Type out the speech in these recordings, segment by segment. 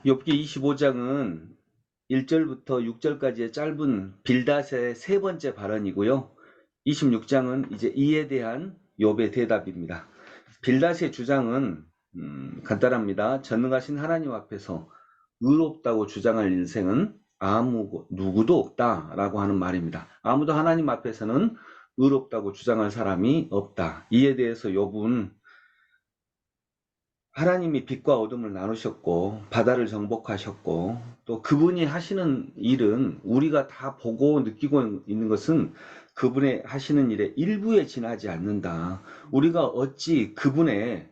욥기 25장은 1절부터 6절까지의 짧은 빌닷의 세 번째 발언이고요. 26장은 이제 이에 대한 욥의 대답입니다. 빌닷의 주장은 간단합니다. 전능하신 하나님 앞에서 의롭다고 주장할 인생은 누구도 없다라고 하는 말입니다. 아무도 하나님 앞에서는 의롭다고 주장할 사람이 없다. 이에 대해서 욥은 하나님이 빛과 어둠을 나누셨고 바다를 정복하셨고 또 그분이 하시는 일은 우리가 다 보고 느끼고 있는 것은 그분의 하시는 일의 일부에 지나지 않는다. 우리가 어찌 그분의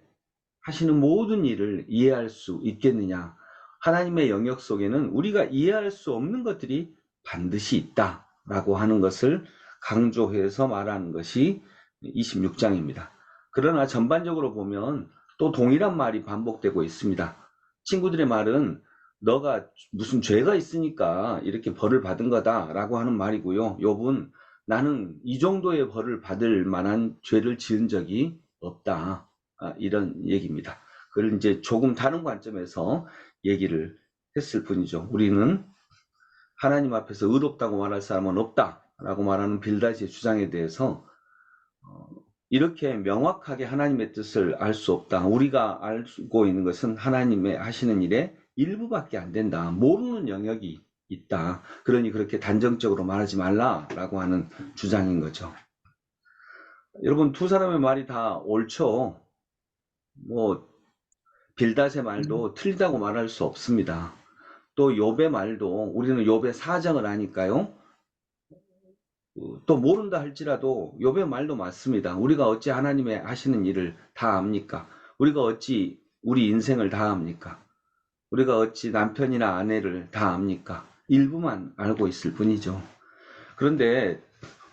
하시는 모든 일을 이해할 수 있겠느냐. 하나님의 영역 속에는 우리가 이해할 수 없는 것들이 반드시 있다라고 하는 것을 강조해서 말하는 것이 26장입니다. 그러나 전반적으로 보면 또 동일한 말이 반복되고 있습니다. 친구들의 말은 너가 무슨 죄가 있으니까 이렇게 벌을 받은 거다라고 하는 말이고요. 욥은 나는 이 정도의 벌을 받을 만한 죄를 지은 적이 없다. 이런 얘기입니다. 그걸 이제 조금 다른 관점에서 얘기를 했을 뿐이죠. 우리는 하나님 앞에서 의롭다고 말할 사람은 없다라고 말하는 빌닷의 주장에 대해서 이렇게 명확하게 하나님의 뜻을 알 수 없다. 우리가 알고 있는 것은 하나님의 하시는 일의 일부밖에 안 된다. 모르는 영역이 있다. 그러니 그렇게 단정적으로 말하지 말라라고 하는 주장인 거죠. 여러분, 두 사람의 말이 다 옳죠. 빌닷의 말도 틀리다고 말할 수 없습니다. 또 욥의 말도 우리는 욥의 사정을 아니까요. 또 모른다 할지라도 욥의 말도 맞습니다. 우리가 어찌 하나님의 하시는 일을 다 압니까? 우리가 어찌 우리 인생을 다 압니까? 우리가 어찌 남편이나 아내를 다 압니까? 일부만 알고 있을 뿐이죠. 그런데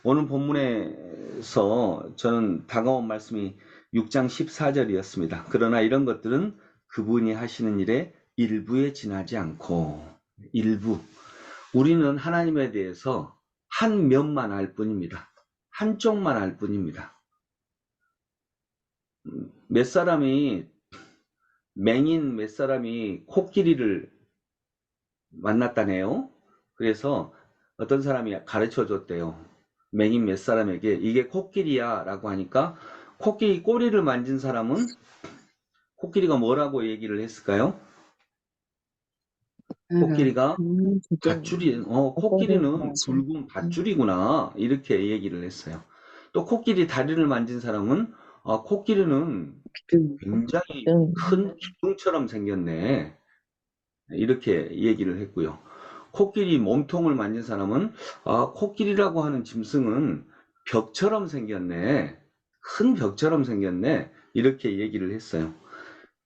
오늘 본문에서 저는 다가온 말씀이 6장 14절이었습니다. 그러나 이런 것들은 그분이 하시는 일의 일부에 지나지 않고 일부. 우리는 하나님에 대해서 한 면만 알 뿐입니다. 한쪽만 알 뿐입니다. 맹인 몇 사람이 코끼리를 만났다네요. 그래서 어떤 사람이 가르쳐 줬대요. 맹인 몇 사람에게 이게 코끼리야 라고 하니까 코끼리 꼬리를 만진 사람은 코끼리가 뭐라고 얘기를 했을까요? 코끼리가 코끼리는 붉은 밧줄이구나 이렇게 얘기를 했어요. 또 코끼리 다리를 만진 사람은 코끼리는 굉장히 큰 기둥처럼 생겼네 이렇게 얘기를 했고요. 코끼리 몸통을 만진 사람은 코끼리라고 하는 짐승은 벽처럼 생겼네, 큰 벽처럼 생겼네 이렇게 얘기를 했어요.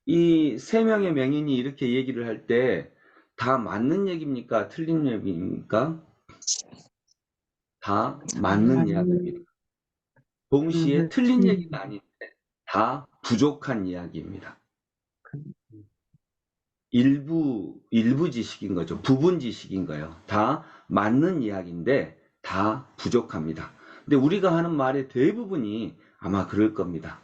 이 세 명의 맹인이 이렇게 얘기를 할 때 다 맞는 얘기입니까? 틀린 얘기입니까? 다 맞는 이야기입니다. 동시에 틀린 얘기가 아닌데 다 부족한 이야기입니다. 일부 지식인 거죠. 부분 지식인 거예요. 다 맞는 이야기인데 다 부족합니다. 근데 우리가 하는 말의 대부분이 아마 그럴 겁니다.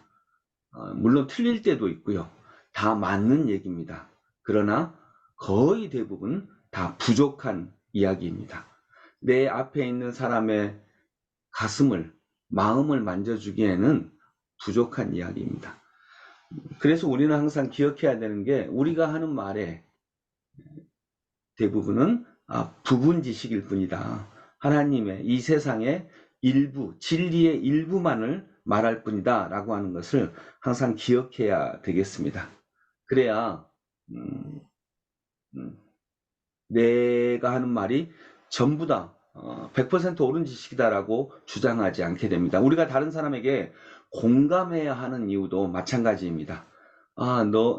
물론 틀릴 때도 있고요. 다 맞는 얘기입니다. 그러나 거의 대부분 다 부족한 이야기입니다. 내 앞에 있는 사람의 가슴을, 마음을 만져주기에는 부족한 이야기입니다. 그래서 우리는 항상 기억해야 되는 게 우리가 하는 말의 대부분은 부분 지식일 뿐이다. 하나님의 이 세상의 일부, 진리의 일부만을 말할 뿐이다 라고 하는 것을 항상 기억해야 되겠습니다. 그래야 내가 하는 말이 전부 다 100% 옳은 지식이다라고 주장하지 않게 됩니다. 우리가 다른 사람에게 공감해야 하는 이유도 마찬가지입니다.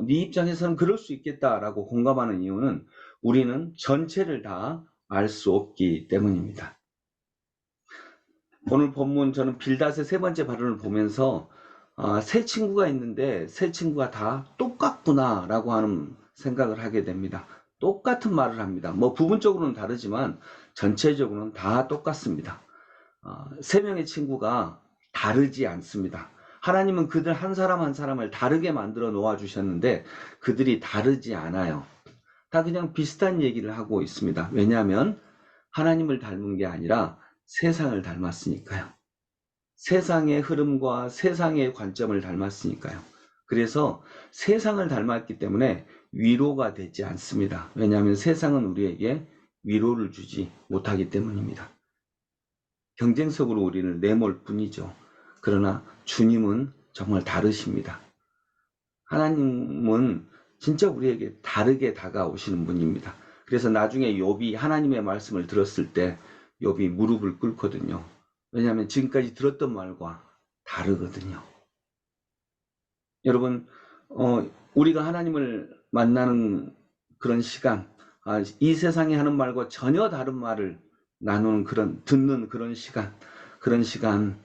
네 입장에서는 그럴 수 있겠다라고 공감하는 이유는 우리는 전체를 다 알 수 없기 때문입니다. 오늘 본문 저는 빌닷의 세 번째 발언을 보면서 세 친구가 있는데 세 친구가 다 똑같구나라고 하는 생각을 하게 됩니다. 똑같은 말을 합니다. 부분적으로는 다르지만 전체적으로는 다 똑같습니다. 세 명의 친구가 다르지 않습니다. 하나님은 그들 한 사람 한 사람을 다르게 만들어 놓아 주셨는데 그들이 다르지 않아요. 다 그냥 비슷한 얘기를 하고 있습니다. 왜냐하면 하나님을 닮은 게 아니라 세상을 닮았으니까요. 세상의 흐름과 세상의 관점을 닮았으니까요. 그래서 세상을 닮았기 때문에 위로가 되지 않습니다. 왜냐하면 세상은 우리에게 위로를 주지 못하기 때문입니다. 경쟁 속으로 우리를 내몰 뿐이죠. 그러나 주님은 정말 다르십니다. 하나님은 진짜 우리에게 다르게 다가오시는 분입니다. 그래서 나중에 욥이 하나님의 말씀을 들었을 때 욥이 무릎을 꿇거든요. 왜냐하면 지금까지 들었던 말과 다르거든요. 여러분, 우리가 하나님을 만나는 그런 시간, 이 세상에 하는 말과 전혀 다른 말을 나누는 듣는 그런 시간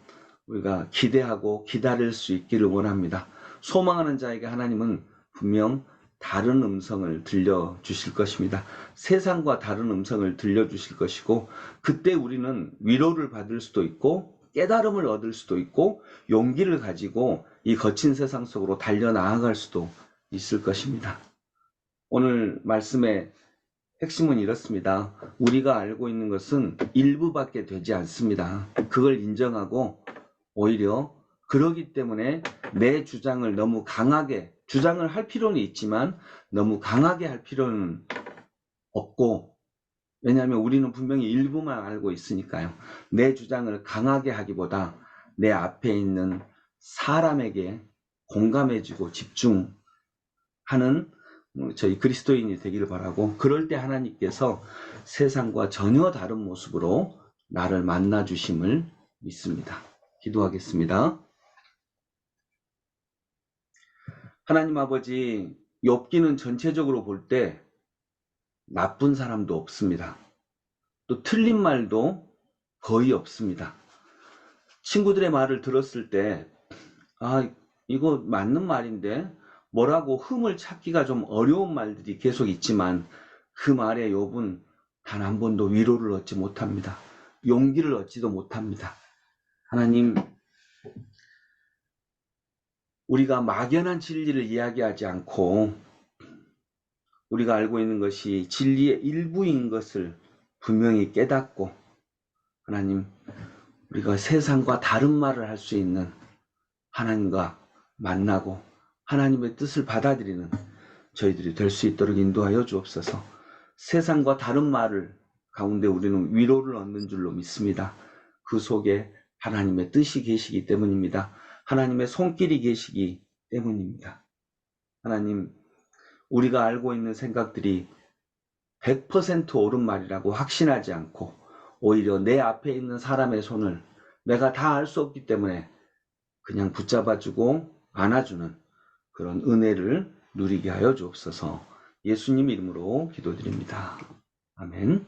우리가 기대하고 기다릴 수 있기를 원합니다. 소망하는 자에게 하나님은 분명 다른 음성을 들려주실 것입니다. 세상과 다른 음성을 들려주실 것이고, 그때 우리는 위로를 받을 수도 있고 깨달음을 얻을 수도 있고 용기를 가지고 이 거친 세상 속으로 달려나아갈 수도 있을 것입니다. 오늘 말씀의 핵심은 이렇습니다. 우리가 알고 있는 것은 일부밖에 되지 않습니다. 그걸 인정하고 오히려 그러기 때문에 내 주장을 너무 강하게, 주장을 할 필요는 있지만 너무 강하게 할 필요는 없고, 왜냐하면 우리는 분명히 일부만 알고 있으니까요. 내 주장을 강하게 하기보다 내 앞에 있는 사람에게 공감해주고 집중하는 저희 그리스도인이 되기를 바라고, 그럴 때 하나님께서 세상과 전혀 다른 모습으로 나를 만나 주심을 믿습니다. 기도하겠습니다. 하나님 아버지, 욥기는 전체적으로 볼 때 나쁜 사람도 없습니다. 또 틀린 말도 거의 없습니다. 친구들의 말을 들었을 때 이거 맞는 말인데 뭐라고 흠을 찾기가 좀 어려운 말들이 계속 있지만, 그 말에 욥은 단 한 번도 위로를 얻지 못합니다. 용기를 얻지도 못합니다. 하나님, 우리가 막연한 진리를 이야기하지 않고 우리가 알고 있는 것이 진리의 일부인 것을 분명히 깨닫고, 하나님, 우리가 세상과 다른 말을 할 수 있는 하나님과 만나고 하나님의 뜻을 받아들이는 저희들이 될 수 있도록 인도하여 주옵소서. 세상과 다른 말을 가운데 우리는 위로를 얻는 줄로 믿습니다. 그 속에 하나님의 뜻이 계시기 때문입니다. 하나님의 손길이 계시기 때문입니다. 하나님, 우리가 알고 있는 생각들이 100% 옳은 말이라고 확신하지 않고 오히려 내 앞에 있는 사람의 손을 내가 다 알 수 없기 때문에 그냥 붙잡아주고 안아주는 그런 은혜를 누리게 하여 주옵소서. 예수님 이름으로 기도드립니다. 아멘.